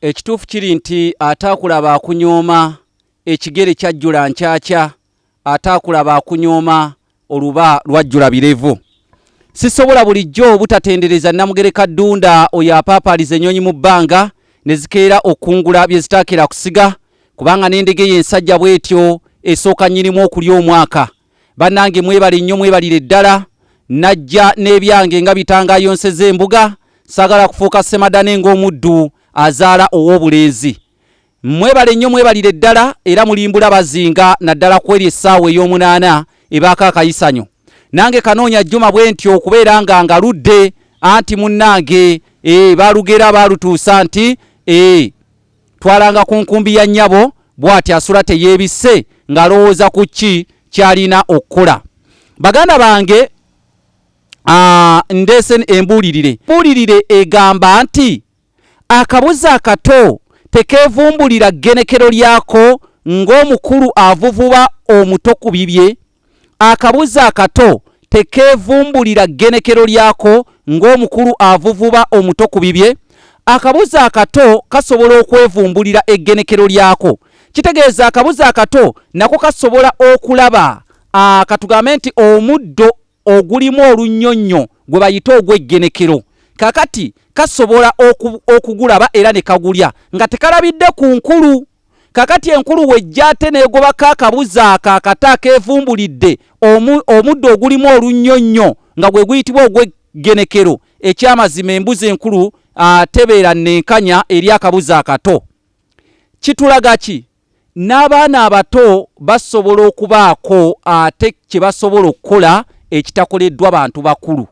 Ekituufu kiri nti ataakulaba akunyooma ekigere kyajjula nkyakya, ataakulaba akunyooma oluba lwajjula birevu. Sisobola bulijjo obutatendereza Namugereka Ddunda oyo apaapaaliza ennyonyi mu bbanga ne zikeera okungula bye zitaakira kusiga, kubanga n'endege y'ensajja bw'etyo esooka nnyinimu okulya omwaka. Bannange mwebale nnyo, mwebalire ddala. Najja n'ebyange nga bitangayonseza embuga, saagala kufuuka Ssemadane ng'omuddu azaala ow'obulenzi. Mwebale nnyo, mwebalire ddala, era mulimbula bazinga naddala kweri essaawa ey'omunaana ebaako akayisanyo. Nange kanoonya jjuma bwe ntyo okubeera nga ngaludde, anti munnange baalugera baalutuusa nti twalanga ku nkumbi ya nnyabo bw'ati asula teyeebisse ng'alowooza ku ki ky'alina okukola. Baganda bange, ndeese embuulirire. Embuulirire egamba nti akabuzi akato tekeevumbulira ggenekero lyako ng'omukulu avuvuba omuto ku bibye. Akabuzi akato tekeevumbulira ggenekero lyako ng'omukulu avuvuba omuto ku bibye. Akabuzi akato kasobola okwevumbulira eggenekero lyako. Kitegeeza akabuzi akato nako kasobola okulaba katugambe nti omuddo ogulimu olunnyonnyo gwe bayita ogw'eggenekero. Kakati kasobola okugulaba era ne kagulya nga tekalabidde ku nkulu. Kakati enkulu wejja ate n'egobako akabuzi akato akeevumbulidde omuddo ogulimu olunnyonnyo nga gwe guyitibwa ogw'eggenekero, ekyamazima embuzi enkulu tebeera nenkanya eri akabuzi akato. Kitulaga ki? N'abaana abato basobola okubaako ate kye basobola okukola ekitakoleddwa bantu bakulu.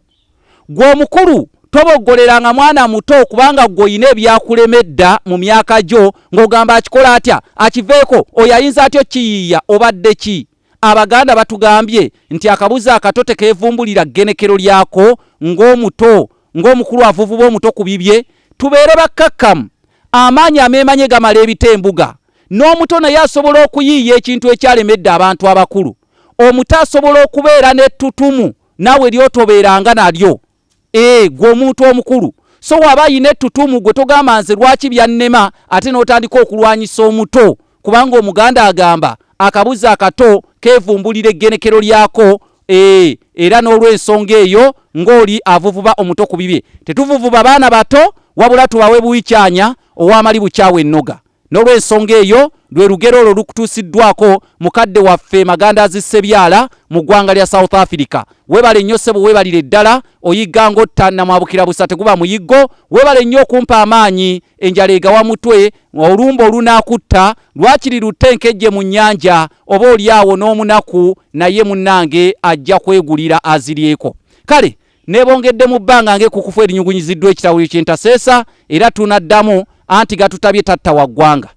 Gwe omukulu toboggoleranga mwana muto kubanga gw'oyina ebyakulemedda mu myaka gyo ng'ogamba akikola atya, akiveeko, oyo ayinza atyo kiyiiya obadde ki? Abaganda batugambye nti akabuzi akato tekeevumbulira ggenekero lyako ng'omuto, ng'omukulu avuvuba omuto ku bibye. Tubeere bakkakkamu, amaanyi ameemanye gamala ebitembuga. N'omuto naye asobola okuyiiya ekintu ekyalemedde abantu abakulu. Omuto asobola okubeera n'ettutumu naawe lyotobeeranga nalyo. Gwe omuntu omukulu. So waba ayina ettutumu gwe togamba nze lwaki byannema ate n'otandika okulwanyisa omuto, kubanga Omuganda agamba akabuzi akato keevumbulira eggenekero lyako. Era n'olw'ensonga eyo ng'oli avuvuba omuto ku bibye. Tetuvuvuba baana bato wabula tubawe buyikyanya ow'amali bukyawe ennoga. N'olw'ensonga eyo lwe lugero olwo lukutuusiddwako mukadde waffe Maganda Ssebyala mu ggwanga lya South Africa. Weebale nnyo ssebo, weebalire ddala. Oyigga ng'otta namwabukira busa teguba muyiggo. Weebale nnyo okumpa amaanyi, enjala egawa mutwe, olumba olunaakutta, lwakiri lutenkejje mu nnyanja, oba oliawo n'omunaku naye munnange ajja kwegulira aziryeko. Kale neebongedde mu bbanga ng'ekukufu erinyugunyiziddwa ekitawuliro ky'entaseesa, era tunaddamu anti gatutabye tatta wa ggwanga.